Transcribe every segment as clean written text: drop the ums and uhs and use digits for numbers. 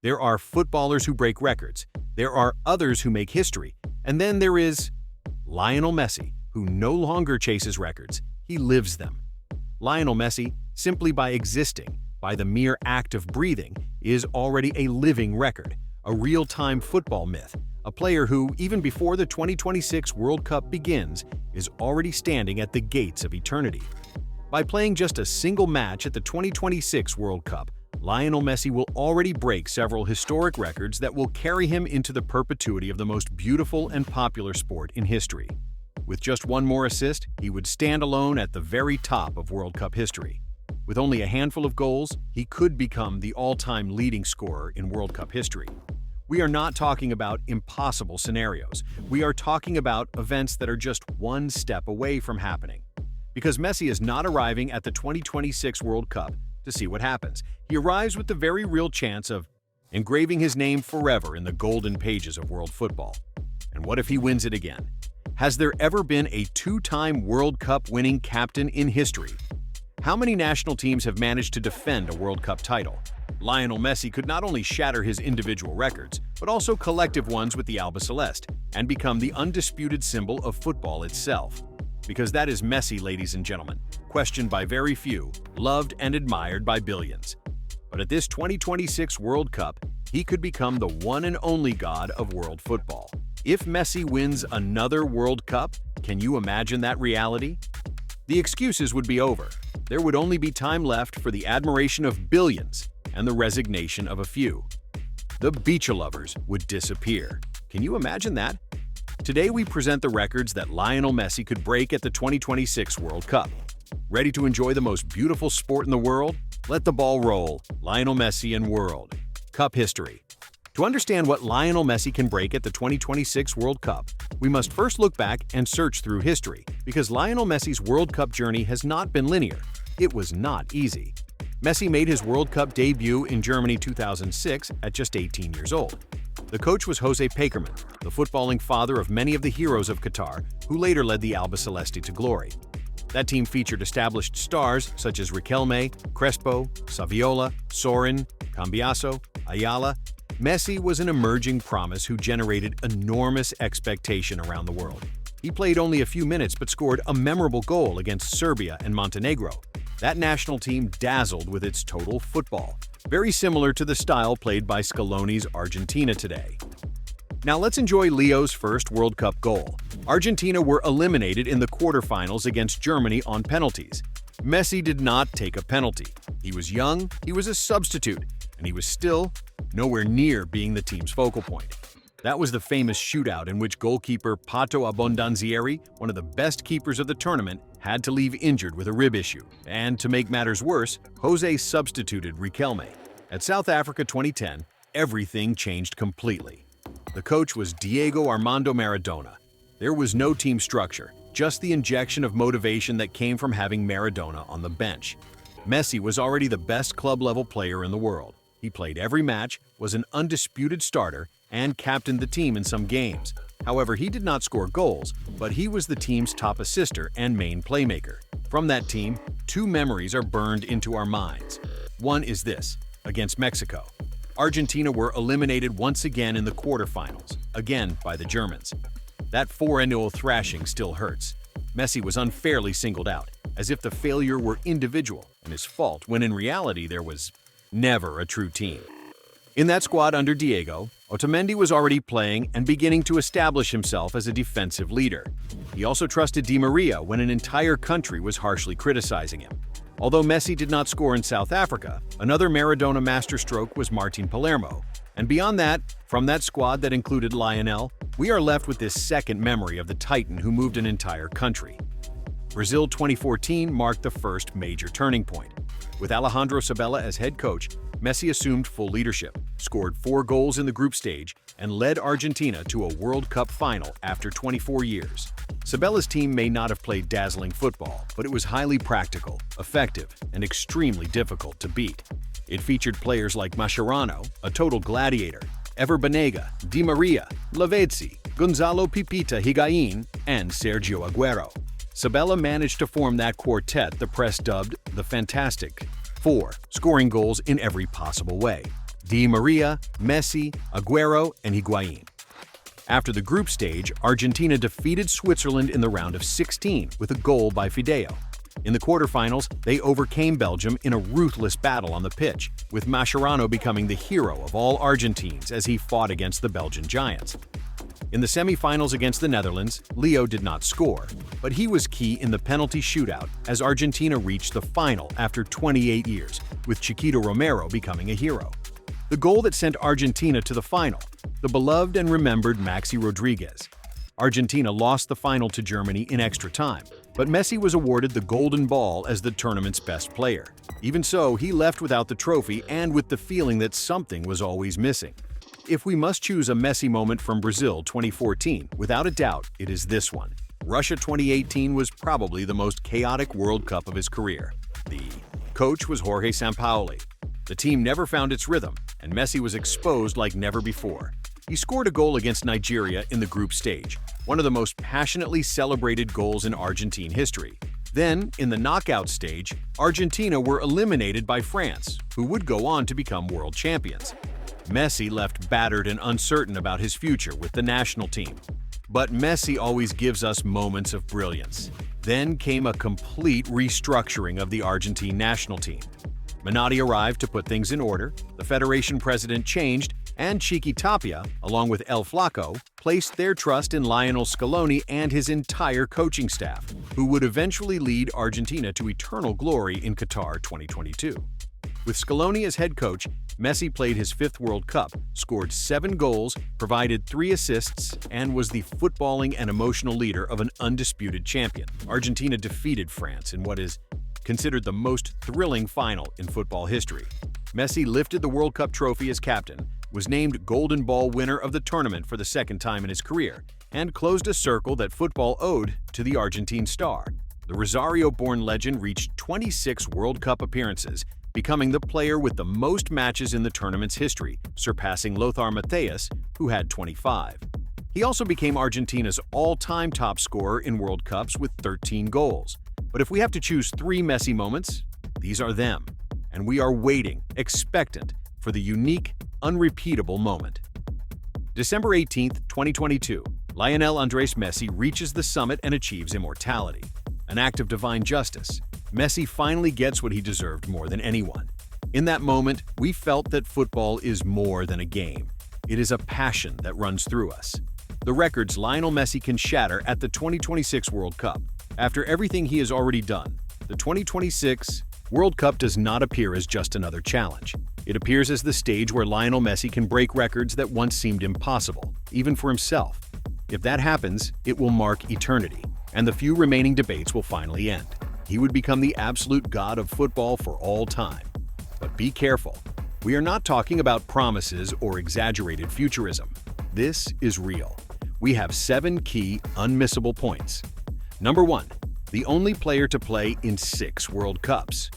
There are footballers who break records, there are others who make history, and then there is Lionel Messi, who no longer chases records, he lives them. Lionel Messi, simply by existing, by the mere act of breathing, is already a living record, a real-time football myth, a player who, even before the 2026 World Cup begins, is already standing at the gates of eternity. By playing just a single match at the 2026 World Cup, Lionel Messi will already break several historic records that will carry him into the perpetuity of the most beautiful and popular sport in history. With just one more assist, he would stand alone at the very top of World Cup history. With only a handful of goals, he could become the all-time leading scorer in World Cup history. We are not talking about impossible scenarios. We are talking about events that are just one step away from happening. Because Messi is not arriving at the 2026 World Cup to see what happens. He arrives with the very real chance of engraving his name forever in the golden pages of world football. And what if he wins it again? Has there ever been a two-time World Cup winning captain in history? How many national teams have managed to defend a World Cup title? Lionel Messi could not only shatter his individual records, but also collective ones with the Albiceleste, and become the undisputed symbol of football itself. Because that is Messi, ladies and gentlemen, questioned by very few, loved and admired by billions. But at this 2026 World Cup, he could become the one and only god of world football. If Messi wins another World Cup, can you imagine that reality? The excuses would be over. There would only be time left for the admiration of billions and the resignation of a few. The beach lovers would disappear. Can you imagine that? Today we present the records that Lionel Messi could break at the 2026 World Cup. Ready to enjoy the most beautiful sport in the world? Let the ball roll. Lionel Messi and World Cup history. To understand what Lionel Messi can break at the 2026 World Cup, we must first look back and search through history, because Lionel Messi's World Cup journey has not been linear. It was not easy. Messi made his World Cup debut in Germany 2006 at just 18 years old. The coach was Jose Pekerman, the footballing father of many of the heroes of Qatar, who later led the Albiceleste to glory. That team featured established stars such as Riquelme, Crespo, Saviola, Sorin, Cambiaso, Ayala. Messi was an emerging promise who generated enormous expectation around the world. He played only a few minutes but scored a memorable goal against Serbia and Montenegro. That national team dazzled with its total football, very similar to the style played by Scaloni's Argentina today. Now let's enjoy Leo's first World Cup goal. Argentina were eliminated in the quarterfinals against Germany on penalties. Messi did not take a penalty. He was young, he was a substitute, and he was still nowhere near being the team's focal point. That was the famous shootout in which goalkeeper Pato Abondanzieri, one of the best keepers of the tournament, had to leave injured with a rib issue. And to make matters worse, Jose substituted Riquelme. At South Africa 2010, everything changed completely. The coach was Diego Armando Maradona. There was no team structure, just the injection of motivation that came from having Maradona on the bench. Messi was already the best club-level player in the world. He played every match, was an undisputed starter, and captained the team in some games. However, he did not score goals, but he was the team's top assister and main playmaker. From that team, two memories are burned into our minds. One is this: against Mexico, Argentina were eliminated once again in the quarterfinals, again by the Germans. That 4-0 thrashing still hurts. Messi was unfairly singled out, as if the failure were individual and his fault, when in reality there was never a true team. In that squad under Diego, Otamendi was already playing and beginning to establish himself as a defensive leader. He also trusted Di Maria when an entire country was harshly criticizing him. Although Messi did not score in South Africa, another Maradona masterstroke was Martin Palermo. And beyond that, from that squad that included Lionel, we are left with this second memory of the Titan who moved an entire country. Brazil 2014 marked the first major turning point. With Alejandro Sabella as head coach, Messi assumed full leadership, scored 4 goals in the group stage, and led Argentina to a World Cup final after 24 years. Sabella's team may not have played dazzling football, but it was highly practical, effective, and extremely difficult to beat. It featured players like Mascherano, a total gladiator, Ever Banega, Di Maria, Lavezzi, Gonzalo Pipita Higuain, and Sergio Aguero. Sabella managed to form that quartet the press dubbed the Fantastic Four, scoring goals in every possible way. Di Maria, Messi, Aguero, and Higuain. After the group stage, Argentina defeated Switzerland in the round of 16 with a goal by Fideo. In the quarterfinals, they overcame Belgium in a ruthless battle on the pitch, with Mascherano becoming the hero of all Argentines as he fought against the Belgian giants. In the semifinals against the Netherlands, Leo did not score, but he was key in the penalty shootout as Argentina reached the final after 28 years, with Chiquito Romero becoming a hero. The goal that sent Argentina to the final, the beloved and remembered Maxi Rodriguez. Argentina lost the final to Germany in extra time, but Messi was awarded the Golden Ball as the tournament's best player. Even so, he left without the trophy and with the feeling that something was always missing. If we must choose a Messi moment from Brazil 2014, without a doubt, it is this one. Russia 2018 was probably the most chaotic World Cup of his career. The coach was Jorge Sampaoli. The team never found its rhythm, and Messi was exposed like never before. He scored a goal against Nigeria in the group stage, one of the most passionately celebrated goals in Argentine history. Then, in the knockout stage, Argentina were eliminated by France, who would go on to become world champions. Messi left battered and uncertain about his future with the national team. But Messi always gives us moments of brilliance. Then came a complete restructuring of the Argentine national team. Menotti arrived to put things in order, the federation president changed, and Chiqui Tapia, along with El Flaco, placed their trust in Lionel Scaloni and his entire coaching staff, who would eventually lead Argentina to eternal glory in Qatar 2022. With Scaloni as head coach, Messi played his fifth World Cup, scored 7 goals, provided 3 assists, and was the footballing and emotional leader of an undisputed champion. Argentina defeated France in what is considered the most thrilling final in football history. Messi lifted the World Cup trophy as captain, was named Golden Ball winner of the tournament for the second time in his career, and closed a circle that football owed to the Argentine star. The Rosario-born legend reached 26 World Cup appearances, becoming the player with the most matches in the tournament's history, surpassing Lothar Matthäus, who had 25. He also became Argentina's all-time top scorer in World Cups with 13 goals. But if we have to choose 3 Messi moments, these are them. And we are waiting, expectant, for the unique, unrepeatable moment. December 18, 2022, Lionel Andres Messi reaches the summit and achieves immortality. An act of divine justice. Messi finally gets what he deserved more than anyone. In that moment, we felt that football is more than a game. It is a passion that runs through us. The records Lionel Messi can shatter at the 2026 World Cup. After everything he has already done, the 2026 World Cup does not appear as just another challenge. It appears as the stage where Lionel Messi can break records that once seemed impossible, even for himself. If that happens, it will mark eternity, and the few remaining debates will finally end. He would become the absolute god of football for all time. But be careful. We are not talking about promises or exaggerated futurism. This is real. We have 7 key, unmissable points. Number 1. The only player to play in 6 World Cups.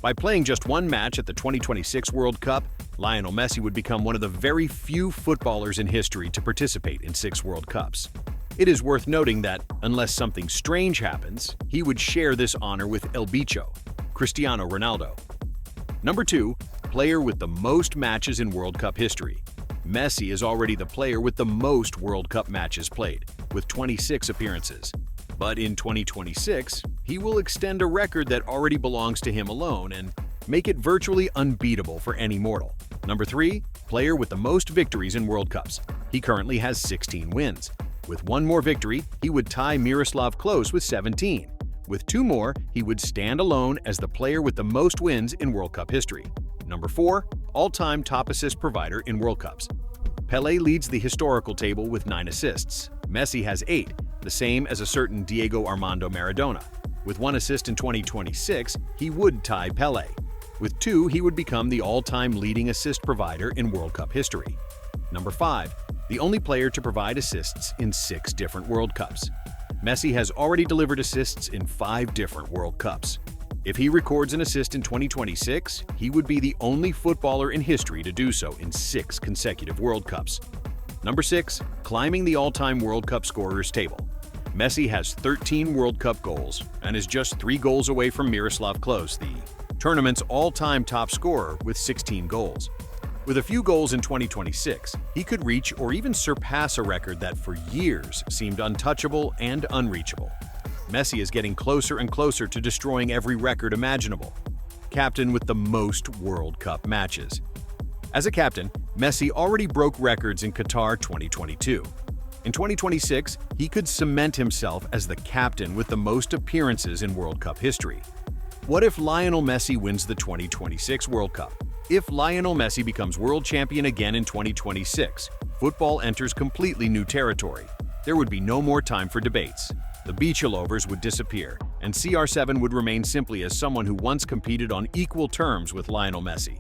By playing just 1 match at the 2026 World Cup, Lionel Messi would become one of the very few footballers in history to participate in 6 World Cups. It is worth noting that, unless something strange happens, he would share this honor with El Bicho, Cristiano Ronaldo. Number 2. Player with the most matches in World Cup history. Messi is already the player with the most World Cup matches played, with 26 appearances. But in 2026, he will extend a record that already belongs to him alone and make it virtually unbeatable for any mortal. Number 3. Player with the most victories in World Cups. He currently has 16 wins. With 1 more victory, he would tie Miroslav Klose with 17. With 2 more, he would stand alone as the player with the most wins in World Cup history. Number 4. All-time top assist provider in World Cups. Pelé leads the historical table with 9 assists. Messi has 8, the same as a certain Diego Armando Maradona. With 1 assist in 2026, he would tie Pelé. With 2, he would become the all-time leading assist provider in World Cup history. Number 5. The only player to provide assists in 6 different World Cups. Messi has already delivered assists in 5 different World Cups. If he records an assist in 2026, he would be the only footballer in history to do so in 6 consecutive World Cups. Number 6. Climbing the all-time World Cup scorers table. Messi has 13 World Cup goals and is just 3 goals away from Miroslav Klose, the tournament's all-time top scorer with 16 goals. With a few goals in 2026, he could reach or even surpass a record that for years seemed untouchable and unreachable. Messi is getting closer and closer to destroying every record imaginable. Captain with the most World Cup matches. As a captain, Messi already broke records in Qatar 2022. In 2026, he could cement himself as the captain with the most appearances in World Cup history. What if Lionel Messi wins the 2026 World Cup? If Lionel Messi becomes world champion again in 2026, football enters completely new territory. There would be no more time for debates. The Beachilovers would disappear, and CR7 would remain simply as someone who once competed on equal terms with Lionel Messi.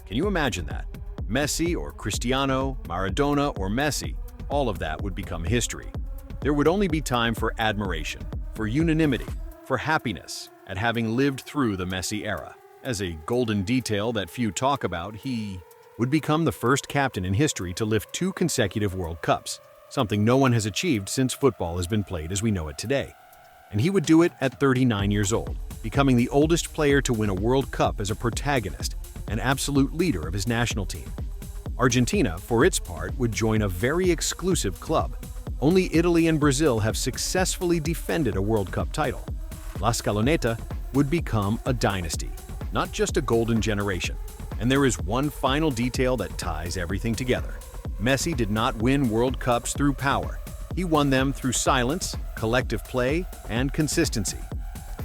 Can you imagine that? Messi or Cristiano, Maradona or Messi, all of that would become history. There would only be time for admiration, for unanimity, for happiness at having lived through the Messi era. As a golden detail that few talk about, he would become the first captain in history to lift 2 consecutive World Cups, something no one has achieved since football has been played as we know it today. And he would do it at 39 years old, becoming the oldest player to win a World Cup as a protagonist, an absolute leader of his national team. Argentina, for its part, would join a very exclusive club. Only Italy and Brazil have successfully defended a World Cup title. La Scaloneta would become a dynasty, not just a golden generation. And there is one final detail that ties everything together. Messi did not win World Cups through power. He won them through silence, collective play, and consistency.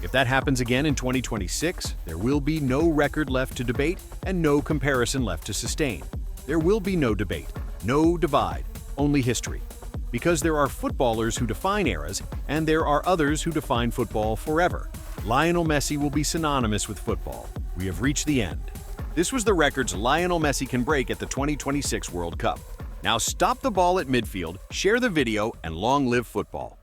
If that happens again in 2026, there will be no record left to debate and no comparison left to sustain. There will be no debate, no divide, only history. Because there are footballers who define eras, and there are others who define football forever. Lionel Messi will be synonymous with football. We have reached the end. This was the records Lionel Messi can break at the 2026 World Cup. Now stop the ball at midfield, share the video, and long live football.